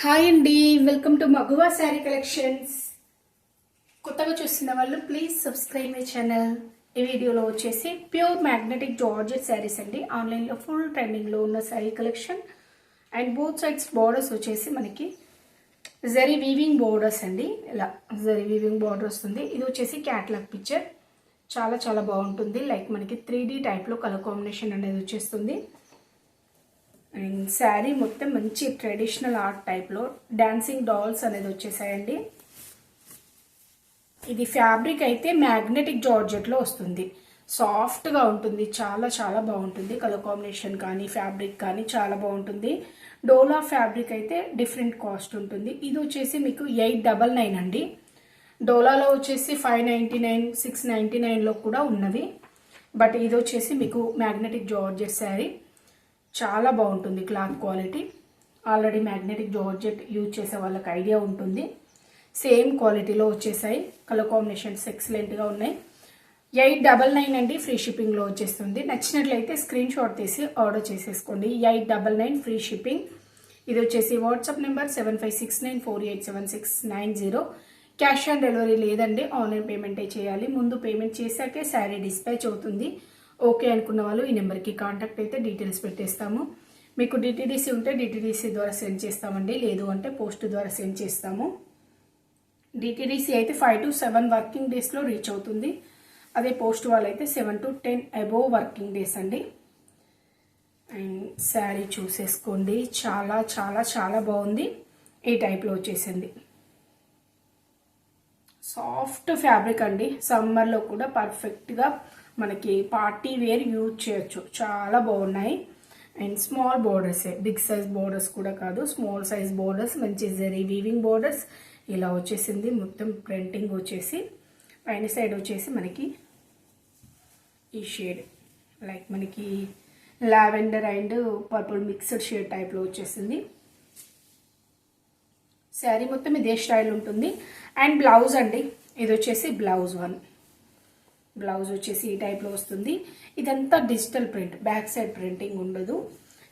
Hi అండి, welcome to మగువా sari collections. కొత్తగా చూస్తున్న వాళ్ళు ప్లీజ్ సబ్స్క్రైబ్ మై ఛానల్. ఈ వీడియోలో వచ్చేసి ప్యూర్ మ్యాగ్నెటిక్ జార్జెట్ శారీస్ అండి. ఆన్లైన్లో ఫుల్ ట్రెండింగ్లో ఉన్న sari collection. And both sides borders వచ్చేసి మనకి జరీ వీవింగ్ బోర్డర్స్ అండి. ఇలా జరీ వీవింగ్ బోర్డర్ వస్తుంది. ఇది వచ్చేసి క్యాట్లాగ్ పిక్చర్. చాలా చాలా బాగుంటుంది. లైక్ మనకి 3D టైప్లో కలర్ కాంబినేషన్ అనేది వచ్చేస్తుంది. అండ్ శారీ మొత్తం మంచి ట్రెడిషనల్ ఆర్ట్ టైప్లో డాన్సింగ్ డాల్స్ అనేది వచ్చేసాయండి. ఇది ఫ్యాబ్రిక్ అయితే మ్యాగ్నెటిక్ జార్జెట్లో వస్తుంది. సాఫ్ట్గా ఉంటుంది. చాలా చాలా బాగుంటుంది. కలర్ కాంబినేషన్ కానీ ఫ్యాబ్రిక్ కానీ చాలా బాగుంటుంది. డోలా ఫ్యాబ్రిక్ అయితే డిఫరెంట్ కాస్ట్ ఉంటుంది. ఇది వచ్చేసి మీకు 899 అండి. డోలాలో వచ్చేసి 599, 699లో కూడా ఉన్నవి. బట్ ఇది వచ్చేసి మీకు మ్యాగ్నెటిక్ జార్జెట్ శారీ. చాలా బాగుంటుంది cloth quality. Already magnetic georgette use చేసే వాళ్ళకి ఐడియా ఉంటుంది. సేమ్ క్వాలిటీలో వచ్చేసాయి. కలర్ కాంబినేషన్స్ ఎక్సలెంట్గా ఉన్నాయి. 899 అండి. ఫ్రీ షిప్పింగ్లో వచ్చేస్తుంది. నచ్చినట్లయితే స్క్రీన్ షాట్ తీసి ఆర్డర్ చేసేసుకోండి. 899 ఫ్రీ షిప్పింగ్. ఇది వచ్చేసి WhatsApp number 7569487690. Cash on delivery లేదండి. ఆన్లైన్ పేమెంటే చేయాలి. ముందు పేమెంట్ చేశాకే శారీ డిస్పాచ్ అవుతుంది. ఓకే అనుకున్న వాళ్ళు ఈ నెంబర్కి కాంటాక్ట్ అయితే డీటెయిల్స్ పెట్టేస్తాము. మీకు డిటిడిసి ఉంటే డిటిడిసి ద్వారా సెండ్ చేస్తామండి. లేదు అంటే పోస్ట్ ద్వారా సెండ్ చేస్తాము. డిటిడిసి అయితే 5 to 7 వర్కింగ్ డేస్లో రీచ్ అవుతుంది. అదే పోస్ట్ వాళ్ళైతే 7 to 10 అబోవ్ వర్కింగ్ డేస్ అండి. అండ్ శారీ చూసేసుకోండి. చాలా చాలా చాలా బాగుంది. ఈ టైప్లో వచ్చేసింది. సాఫ్ట్ ఫ్యాబ్రిక్ అండి. సమ్మర్లో కూడా పర్ఫెక్ట్గా మనకి పార్టీ వేర్ యూజ్ చేయొచ్చు. చాలా బాగున్నాయి. And small borders, big size borders కూడా కాదు, స్మాల్ సైజ్ బోర్డర్స్, మంచి జరీ వీవింగ్ బోర్డర్స్ ఇలా వచ్చేసింది. మొత్తం ప్రింటింగ్ వచ్చేసి పైన సైడ్ వచ్చేసి మనకి ఈ షేడ్ లైక్ మనకి lavender and purple mixed shade టైప్లో వచ్చేసింది. శారీ మొత్తం ఇదే స్టైల్ ఉంటుంది. అండ్ బ్లౌజ్ అండి. ఇది వచ్చేసి బ్లౌజ్ వన్. బ్లౌజ్ వచ్చేసి ఈ టైప్లో వస్తుంది. ఇదంతా digital print, back side printing ఉండదు.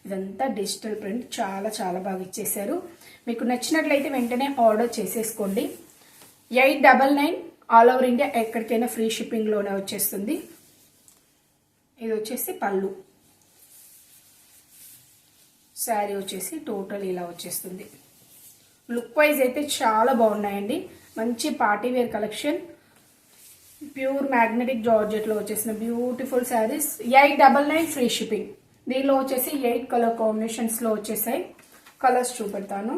ఇదంతా డిజిటల్ ప్రింట్. చాలా చాలా బాగా ఇచ్చేసారు. మీకు నచ్చినట్లయితే వెంటనే ఆర్డర్ చేసేసుకోండి. 899 ఆల్ ఓవర్ ఇండియా ఎక్కడికైనా ఫ్రీ షిప్పింగ్లోనే వచ్చేస్తుంది. ఇది వచ్చేసి పళ్ళు. శారీ వచ్చేసి టోటల్ ఇలా వచ్చేస్తుంది. లుక్ వైజ్ అయితే చాలా బాగున్నాయండి. మంచి party wear collection. Pure magnetic జార్జెట్లో వచ్చేసిన బ్యూటిఫుల్ శారీస్. 899 free shipping. దీనిలో వచ్చేసి 8 కలర్ కాంబినేషన్స్లో వచ్చేసాయి. కలర్స్ చూపెడతాను.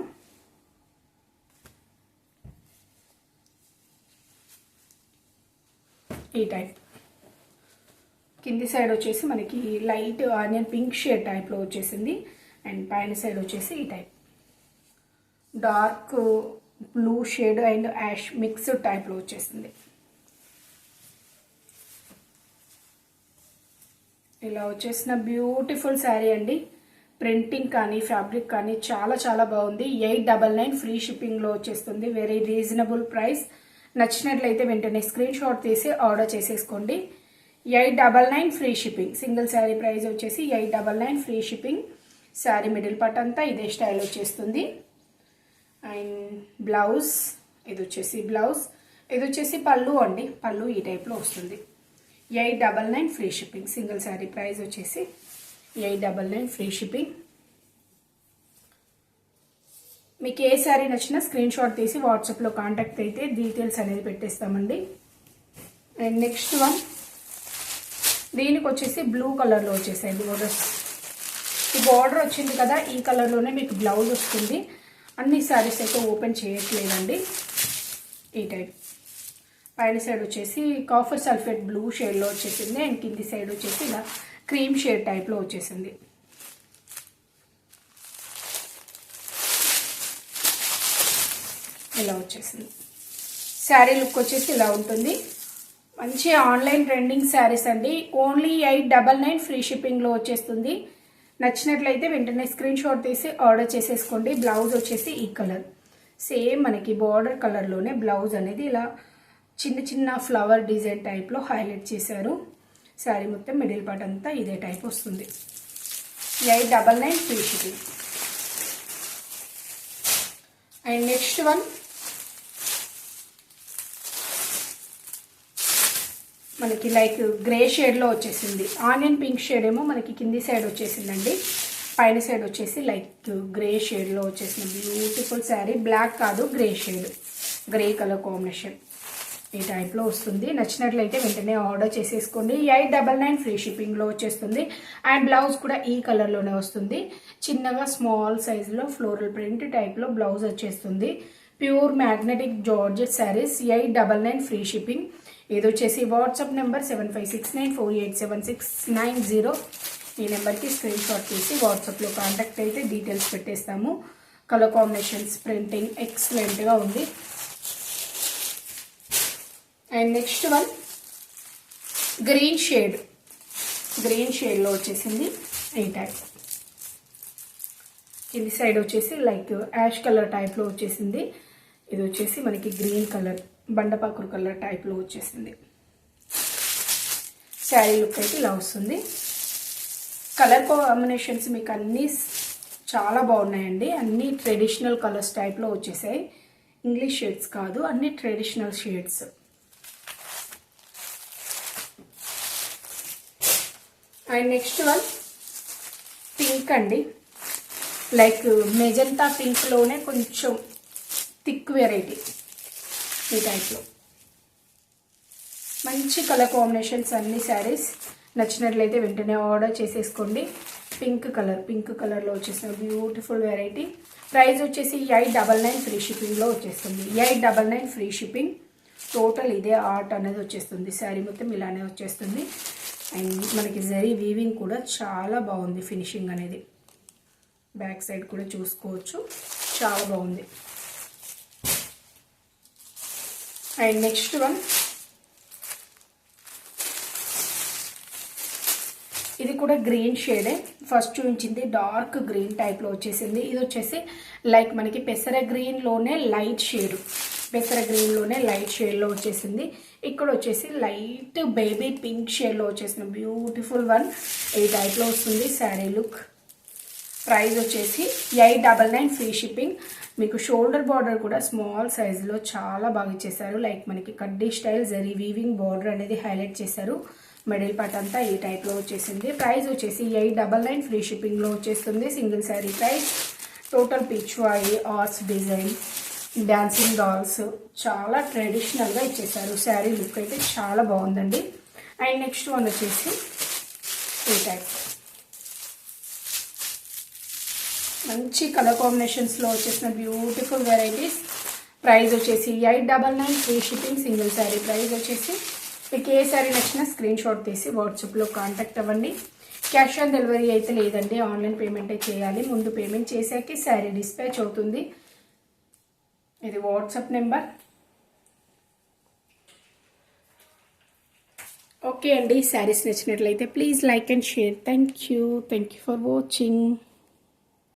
ఈ టైప్ కింది సైడ్ వచ్చేసి మనకి లైట్ ఆనియన్ పింక్ షేడ్ టైప్లో వచ్చేసింది. అండ్ పైన సైడ్ వచ్చేసి ఈ type dark blue shade and ash mixed టైప్లో వచ్చేసింది. ఇలా వచ్చేసిన బ్యూటిఫుల్ శారీ అండి. ప్రింటింగ్ కానీ ఫ్యాబ్రిక్ కానీ చాలా చాలా బాగుంది. 899 ఫ్రీ షిప్పింగ్లో వచ్చేస్తుంది. Very reasonable price. నచ్చినట్లయితే వెంటనే స్క్రీన్ షాట్ తీసి ఆర్డర్ చేసేసుకోండి. 899 free shipping. Single sari price వచ్చేసి 899 free shipping. Sari middle part అంతా ఇదే స్టైల్ వచ్చేస్తుంది. అండ్ బ్లౌజ్ ఇది వచ్చేసి బ్లౌజ్. ఇది వచ్చేసి పళ్ళు అండి. పళ్ళు ఈ టైప్లో వస్తుంది. 899 free shipping. Single sari price వచ్చేసి 899 ఫ్రీ షిప్పింగ్. మీకు ఏ శారీ నచ్చినా స్క్రీన్ షాట్ తీసి వాట్సాప్లో కాంటాక్ట్ అయితే డీటెయిల్స్ అనేది పెట్టేస్తామండి. అండ్ నెక్స్ట్ వన్ దీనికి వచ్చేసి బ్లూ కలర్లో వచ్చేసాయి బోర్డర్స్. ఈ బార్డర్ వచ్చింది కదా, ఈ కలర్లోనే మీకు బ్లౌజ్ వస్తుంది. అన్ని శారీస్ అయితే ఓపెన్ చేయట్లేదండి. ఈ టైప్ పైన సైడ్ వచ్చేసి కాఫర్ సల్ఫేట్ బ్లూ షేడ్లో వచ్చేసింది. అండ్ కింది సైడ్ వచ్చేసి ఇలా క్రీమ్ షేడ్ టైప్లో వచ్చేసింది. ఇలా వచ్చేసింది. శారీ లుక్ వచ్చేసి ఇలా ఉంటుంది. మంచి ఆన్లైన్ ట్రెండింగ్ శారీస్ అండి. ఓన్లీ 899 ఫ్రీ షిప్పింగ్లో వచ్చేస్తుంది. నచ్చినట్లయితే వెంటనే స్క్రీన్ షాట్ తీసి ఆర్డర్ చేసేసుకోండి. బ్లౌజ్ వచ్చేసి ఈ కలర్ సేమ్ మనకి బార్డర్ కలర్లోనే బ్లౌజ్ అనేది ఇలా చిన్న చిన్న ఫ్లవర్ డిజైన్ టైప్లో హైలైట్ చేశారు. శారీ మొత్తం మిడిల్ పార్ట్ అంతా ఇదే టైప్ వస్తుంది. 899 free shipping. And next one మనకి లైక్ గ్రే షేడ్లో వచ్చేసింది. ఆనియన్ పింక్ షేడ్ ఏమో మనకి కింది సైడ్ వచ్చేసిందండి, పైన సైడ్ వచ్చేసి లైక్ గ్రే షేడ్లో వచ్చేసింది. బ్యూటిఫుల్ శారీ, బ్లాక్ కాదు grey shade, grey colour combination ఈ టైప్లో వస్తుంది. నచ్చినట్లయితే వెంటనే ఆర్డర్ చేసేసుకోండి. 899 ఫ్రీ షిప్పింగ్లో వచ్చేస్తుంది. అండ్ బ్లౌజ్ కూడా ఈ కలర్లోనే వస్తుంది. చిన్నగా స్మాల్ సైజులో ఫ్లోరల్ ప్రింట్ టైప్లో బ్లౌజ్ వచ్చేస్తుంది. Pure magnetic georgette saris, 899 free shipping. ఇది వచ్చేసి వాట్సాప్ నెంబర్ 7569487690. ఈ నెంబర్కి స్క్రీన్ షాట్ తీసి వాట్సాప్లో కాంటాక్ట్ అయితే డీటెయిల్స్ పెట్టేస్తాము. కలర్ కాంబినేషన్స్, ప్రింటింగ్ ఎక్సలెంట్గా ఉంది. అండ్ నెక్స్ట్ వన్ గ్రీన్ షేడ్లో వచ్చేసింది ఈ టైప్. కింది సైడ్ వచ్చేసి లైక్ యాష్ కలర్ టైప్లో వచ్చేసింది. ఇది వచ్చేసి మనకి గ్రీన్ కలర్, బండపాకురు కలర్ టైప్లో వచ్చేసింది. శారీ లుక్ అయితే ఇలా వస్తుంది. కలర్ కాంబినేషన్స్ మీకు అన్నీ చాలా బాగున్నాయండి. అన్నీ ట్రెడిషనల్ కలర్స్ టైప్లో వచ్చేసాయి. ఇంగ్లీష్ షేడ్స్ కాదు, అన్నీ traditional shades. And next one pink అండి, లైక్ మెజంతా పింక్లోనే కొంచెం థిక్ వెరైటీ ఈ టైప్లో. మంచి కలర్ కాంబినేషన్స్ అన్ని శారీస్. నచ్చినట్లయితే వెంటనే ఆర్డర్ చేసేసుకోండి. పింక్ కలర్లో వచ్చేసిన బ్యూటిఫుల్ వెరైటీ. ప్రైస్ వచ్చేసి 899 ఫ్రీ షిప్పింగ్లో వచ్చేస్తుంది. 899 ఫ్రీ షిప్పింగ్. టోటల్ ఇదే ఆర్ట్ అనేది వచ్చేస్తుంది. శారీ మొత్తం ఇలానే వచ్చేస్తుంది. అండ్ మనకి జరీ వీవింగ్ కూడా చాలా బాగుంది. ఫినిషింగ్ అనేది బ్యాక్ సైడ్ కూడా చూసుకోవచ్చు, చాలా బాగుంది. అండ్ నెక్స్ట్ వన్ ఇది కూడా గ్రీన్ షేడే. ఫస్ట్ చూపించింది డార్క్ గ్రీన్ టైప్లో వచ్చేసింది. ఇది వచ్చేసి లైక్ మనకి పెసర గ్రీన్లోనే లైట్ షేడ్లో వచ్చేసింది. ఇక్కడ వచ్చేసి లైట్ బేబీ పింక్ షేడ్లో వచ్చేసిన బ్యూటిఫుల్ వన్ ఈ టైప్లో వస్తుంది శారీ లుక్. ప్రైస్ వచ్చేసి 899 ఫ్రీ షిప్పింగ్. మీకు షోల్డర్ బార్డర్ కూడా స్మాల్ సైజులో చాలా బాగా ఇచ్చేసారు. లైక్ మనకి కడ్డీ స్టైల్ జరీ వీవింగ్ బార్డర్ అనేది హైలైట్ చేశారు. మిడిల్ పార్ట్ అంతా ఈ టైప్లో వచ్చేసింది. ప్రైస్ వచ్చేసి 899 ఫ్రీ షిప్పింగ్లో వచ్చేస్తుంది. Single sari price. Total Pichwai arts design, dancing dolls చాలా ట్రెడిషనల్గా ఇచ్చేసారు. శారీ లుక్ అయితే చాలా బాగుందండి. అండ్ నెక్స్ట్ వన్ వచ్చేసి ఈ టైప్ మంచి కలర్ కాంబినేషన్స్లో వచ్చేసిన బ్యూటిఫుల్ వెరైటీస్. ప్రైస్ వచ్చేసి 899 free shipping. Single sari price వచ్చేసి. మీకు ఏ శారీ నచ్చినా స్క్రీన్ షాట్ తీసి వాట్సాప్లో కాంటాక్ట్ అవ్వండి. క్యాష్ ఆన్ డెలివరీ అయితే లేదండి, ఆన్లైన్ పేమెంటే చేయాలి. ముందు పేమెంట్ చేశాకే శారీ డిస్పాచ్ అవుతుంది. ఇది వాట్సాప్ నెంబర్. ఓకే అండి, శారీస్ నచ్చినట్లయితే please like and share. Thank you for watching.